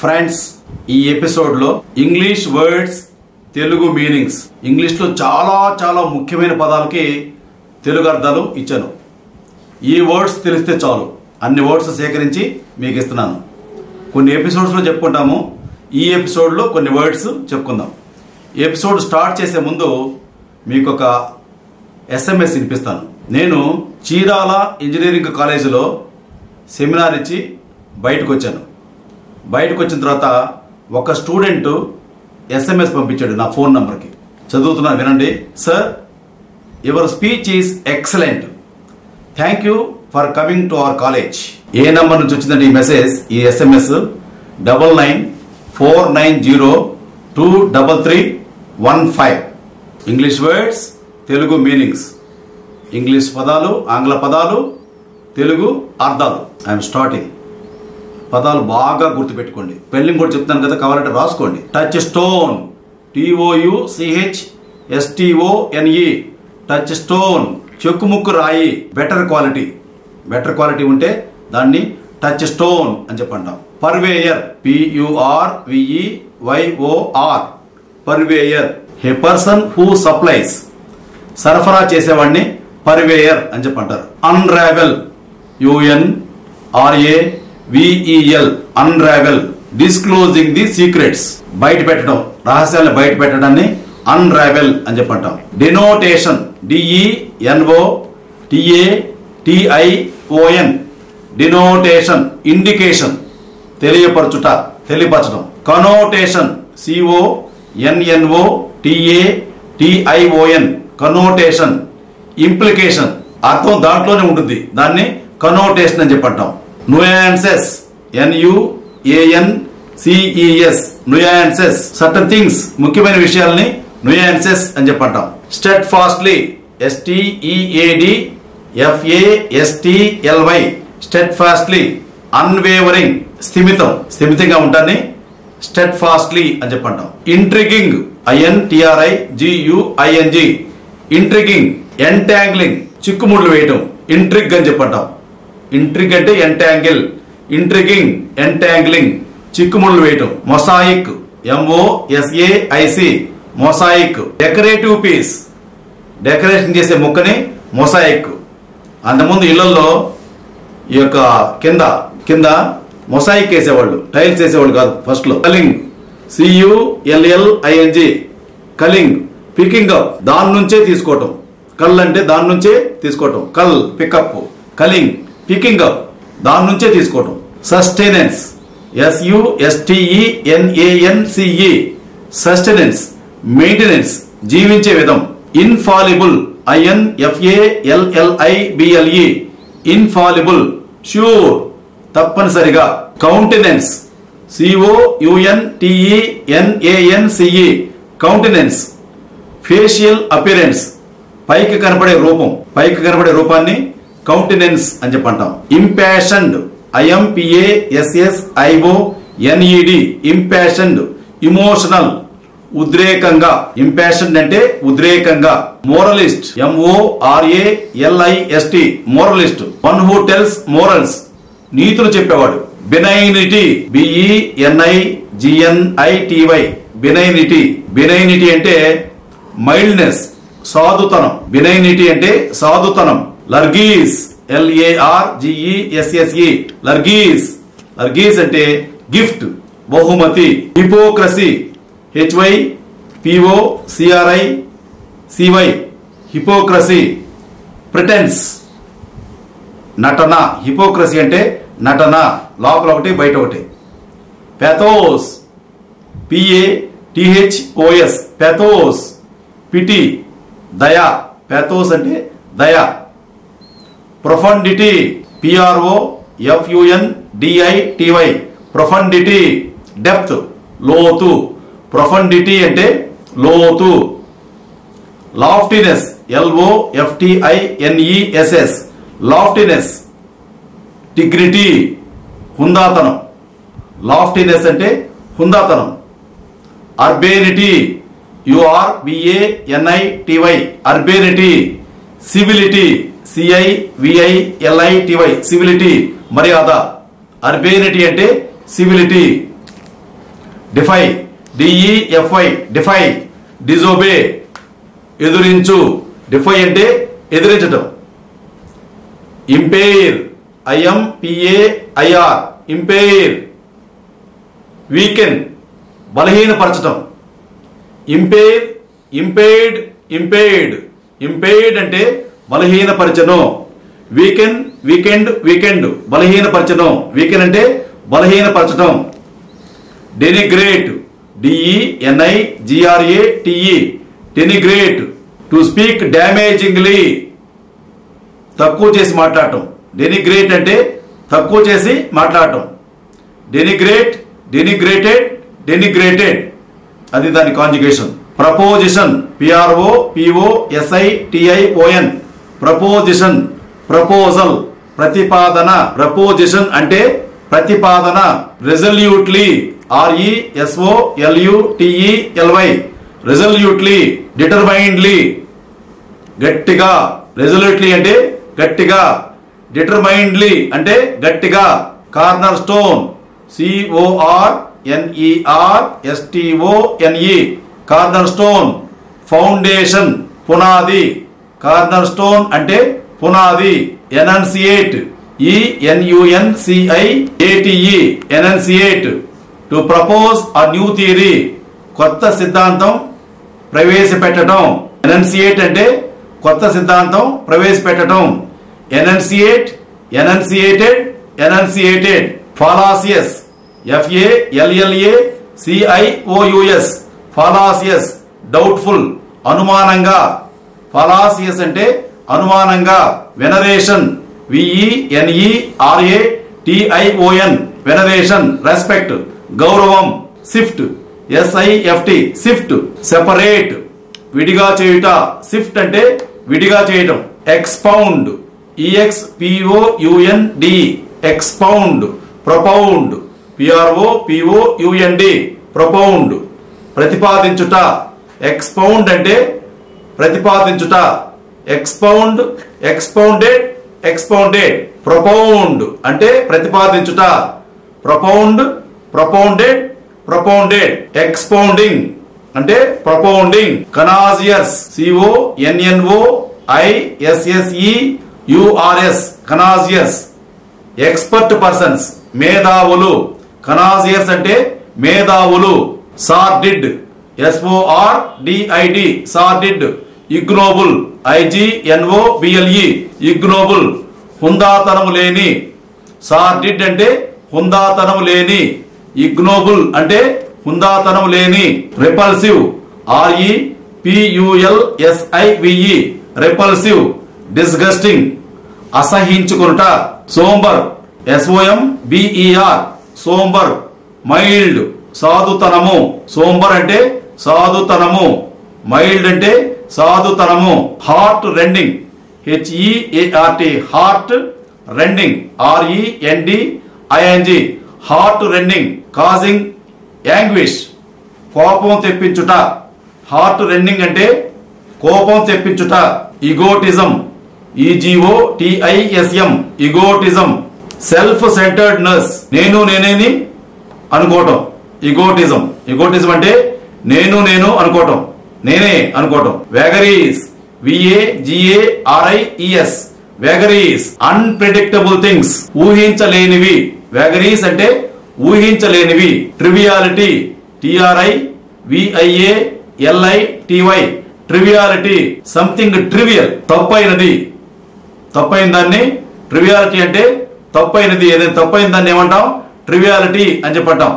Friends, ఈ episode లో English words Telugu meanings, English లో చాలా చాలా ముఖ్యమైన పదాలకి తెలుగు అర్థాలు ఇచ్చాను. ఈ వర్డ్స్ తెలిస్తే చాలు, అన్ని వర్డ్స్ సేకరించి మీకు ఇస్తున్నాను. కొన్ని ఎపిసోడ్స్ లో చెప్పుకుంటాము, ఈ ఎపిసోడ్ లో కొన్ని వర్డ్స్ చెప్పుకుందాం. ఎపిసోడ్ స్టార్ట్ చేసే ముందు మీకు ఒక SMS వినిపిస్తాను. నేను చీరాల ఇంజనీరింగ్ కాలేజీలో సెమినార్ ఇచ్చి బయటకు వచ్చాను. బయటకు వచ్చిన తర్వాత ఒక స్టూడెంట్ SMS పంపించాడు నా ఫోన్ నంబర్కి. చదువుతున్నా, వినండి. Sir, your speech is excellent. Thank you for coming to our college. ఏ నంబర్ నుంచి వచ్చిందంటే ఈ మెసేజ్, ఈ SMS 9949023315. English words, Telugu meanings. English పదాలు, ఆంగ్ల పదాలు, తెలుగు అర్థాలు. I'm starting. పదాలు బాగా గుర్తుపెట్టుకోండి. స్పెల్లింగ్ కూడా చెప్తాను కదా, కావాలంటే రాసుకోండి. Touchstone, TOUCHSTONE, touchstone. చెక్కుముక్కు రాయి, బెటర్ క్వాలిటీ. బెటర్ క్వాలిటీ ఉంటే దాన్ని టచ్ స్టోన్ అని చెప్పంటాం. Purveyor, PURVEYOR, purveyor. A person who supplies, సరఫరా చేసేవాడిని పర్వేయర్ అని చెప్పంటారు. Unravel, UNRAVEL, unravel. Disclosing the secrets, బయట పెట్టడం, రహస్యాలను బయట పెట్టడాన్ని అన్రావెల్ అని చెప్పంటాం. డినోటేషన్, DENOTATION, డినోటేషన్. ఇండికేషన్, తెలియపరచుట, తెలియపరచడం. కనోటేషన్, CONNOTATION, కనోటేషన్. ఇంప్లికేషన్, అర్థం దాంట్లోనే ఉంటుంది, దాన్ని కనోటేషన్ అని చెప్పంటాం. Nuances, NUANCES, nuances. Certain things, ముఖ్యమైన విషయాల్ని నుయాన్సెస్ అని చెప్పంటాం. Steadfastly, STEADFASTLY, steadfastly. Unwavering, స్థిమితం, స్థిమితంగా ఉంటాన్ని స్టెడ్ ఫాస్ట్లీ అని చెప్పంటాం. Intriguing, INTRIGUING, intriguing. ఎంటాంగ్లింగ్, చిక్కుముళ్ళు వేయటం, ఇంట్రిగ్ అని చెప్పంటాం. ఇంట్రిగ్ అంటే ఎంటాంగిల్, ఇంట్రిగింగ్, ఎంటాంగ్లింగ్, చిక్కుముళ్ళు వేయటం. Mosaic, MOSAIC, mosaic. Decorative piece, decoration చేసే ముక్కని మొసాయిక్. అంతకుముందు ఇళ్లలో ఈ యొక్క కింద కింద మొసాయిక్ వేసేవాళ్ళు, టైల్స్ వేసేవాళ్ళు కాదు ఫస్ట్ లో. Culling, CULLING, culling. Picking up, దాని నుంచే తీసుకోవటం. కల్ అంటే దాని నుంచే తీసుకోవటం. కల్, పికప్. కలింగ్, పికింగ్ అప్, దాని నుంచే తీసుకోవటం. సస్టెనెన్స్, SUSTENANCE, సస్టెనెన్స్, మెయింటెనెన్స్, జీవించే విధం. ఇన్ఫాలిబుల్, INFALLIBLE, ఇన్ఫాలిబుల్, ష్యూర్, తప్పనిసరిగా. Countenance, COUNTENANCE, countenance. Facial appearance, పైకి కనపడే రూపం, పైకి కనపడే రూపాన్ని కౌంటెనెన్స్ అని చెప్పంటాం. ఇంపాషన్డ్, IMPASSIONED, ఇంపాషన్డ్. ఇమోషనల్, ఉద్రేకంగా. ఇంపాషన్డ్ అంటే ఉద్రేకంగా. Moralist, MORALIST, moralist. One who tells morals, నీతులు చెప్పేవాడు. బెనైనిటీ, BENIGNITY, బెనైనిటీ. బెనైనిటీ అంటే మైల్డ్నెస్, సాధుతనం. బెనైనిటీ అంటే సాధుతనం. లర్గీస్, LARGESSE, లర్గీస్. లర్గీస్ అంటే గిఫ్ట్, బహుమతి. Hypocrisy, HYPOCRICY, hypocrisy. ప్రిటెన్స్, నటన. హిపోక్రసీ అంటే నటన, లోపల ఒకటి బయట ఒకటి. పెథోస్, PATHOS, పెథోస్, పిటి, దయ. పెథోస్ అంటే దయ. ప్రొఫండిటీ, PROFUNDITY, ప్రొఫండిటీ. డెప్త్, లోతు. ప్రొఫండిటీ అంటే లోతు. లాఫ్టీనెస్, LOFTINESS, లాఫ్టీనెస్. డిగ్నిటీ, హుందాతనం. లాఫ్టీనెస్ అంటే హుందాతనం. Urbanity, URBANITY, urbanity. Civility, CIVILITY, civility, మర్యాద. అర్బేనిటీ అంటే civility. Defy, D E F I, defy. Disobey, ఎదురించు. డిఫై అంటే ఎదిరించటం. Impair, IMPAIR, impair. వీకెన్, బలహీనపరచటం. Impair, impaired, impaired. ఇంపైర్డ్ అంటే బలహీనపరచను. వీకెన్, వీకెండ్, వీకెండ్, బలహీనపరచను. వీకెన్ అంటే బలహీనపరచటం. Denigrate, DENIGRATE, denigrate. To speak damagingly, తక్కువ చేసి మాట్లాడటం. డెనిగ్రేట్ అంటే తక్కువ చేసి మాట్లాడటం. డెనిగ్రేట్, డెనిగ్రేటెడ్, డెనిగ్రేటెడ్, అది దాని conjugation. Proposition, PROPOSITION, proposition. Proposal, ప్రతిపాదన. ప్రపోజిషన్ అంటే ప్రతిపాదన. రెజల్యూట్లీ, RESOLUTELY, రెజల్యూట్లీ. డిటర్మైన్డ్లీ, గట్టిగా. రెజల్యూట్లీ అంటే గట్టిగా. డిటర్మైన్డ్లీ అంటే గట్టిగా. Cornerstone, CORNERSTONE, cornerstone. Foundation, పునాది. కార్నర్ స్టోన్ అంటే పునాది. Enunciate, ENUNCIATE, enunciate. To propose a new theory, కొత్త సిద్ధాంతం ప్రవేశపెట్టడం. ఎనన్సియేట్ అంటే కొత్త సిద్ధాంతం ప్రవేశపెట్టడం. ఎనన్సియేట్, ఎనన్సియేటెడ్, ఎనన్సియేటెడ్. ఫాలాసియస్, FALLACIOUS, ఫాలాసియస్, డౌట్ఫుల్, అనుమానంగా. ఫాలాసియస్ అంటే అనుమానంగా. వెనరేషన్, VENERATION, వెనరేషన్, రెస్పెక్ట్, గౌరవం. సిఫ్ట్, SIFT, సిఫ్ట్, సెపరేట్, విడిగా చేయుట. సిఫ్ట్ అంటే విడిగా చేయటం. Expound, EXPOUND, expound. Propound, PROPOUND, propound, ప్రతిపాదించుట. ఎక్స్పౌండ్ అంటే ప్రతిపాదించుట. Expound, expounded, expounded. ప్రొపౌండ్ అంటే ప్రతిపాదించుట. Propound, propounded, propounded. ఎక్స్పౌండింగ్ అంటే propounding. Connoisseurs, CONNOISSEURS, connoisseurs. Expert persons, మేధావులు. కనాజియస్ అంటే మేధావులు. Sordid, SORDID, sordid. Ignoble, IGNOBLE, ignoble, హుందాతనము లేని. సార్డిడ్ అంటే హుందాతనము లేని. ఇగ్నోబుల్ అంటే హుందాతనము లేని. Repulsive, REPULSIVE, repulsive. Disgusting, అసహించుకునుట. Sombre, SOMBER, sombre. Mild, సాధుతనము. సోంబర్ అంటే సాధుతనము. మైల్డ్ అంటే సాధుతనము. Heart rending, HEART, heart rending, RENDING, heart rending. Causing anguish, కోపం తెప్పించుట. హార్ట్ రెండింగ్ అంటే కోపం తెప్పించుట. Egotism, EGOTISM, egotism. Self centredness, నేను నేనేని అనుకోవటం. ఇగోటిజం. ఇగోటిజం అంటే నేను అనుకోవటం, నేనే అనుకోవటం. Vagaries, VAGARIES, vagaries. Unpredictable things, ఊహించలేనివి. వేగరీస్ అంటే ఊహించలేనివి. Triviality, TRIVIALITY, triviality. Something trivial, తప్పైనది. తప్పైన దాన్ని ట్రివియాలిటీ అంటే తప్పైనది. ఏదైనా తప్పైన దాన్ని ఏమంటాం? ట్రివియాలిటీ అని చెప్పంటాం.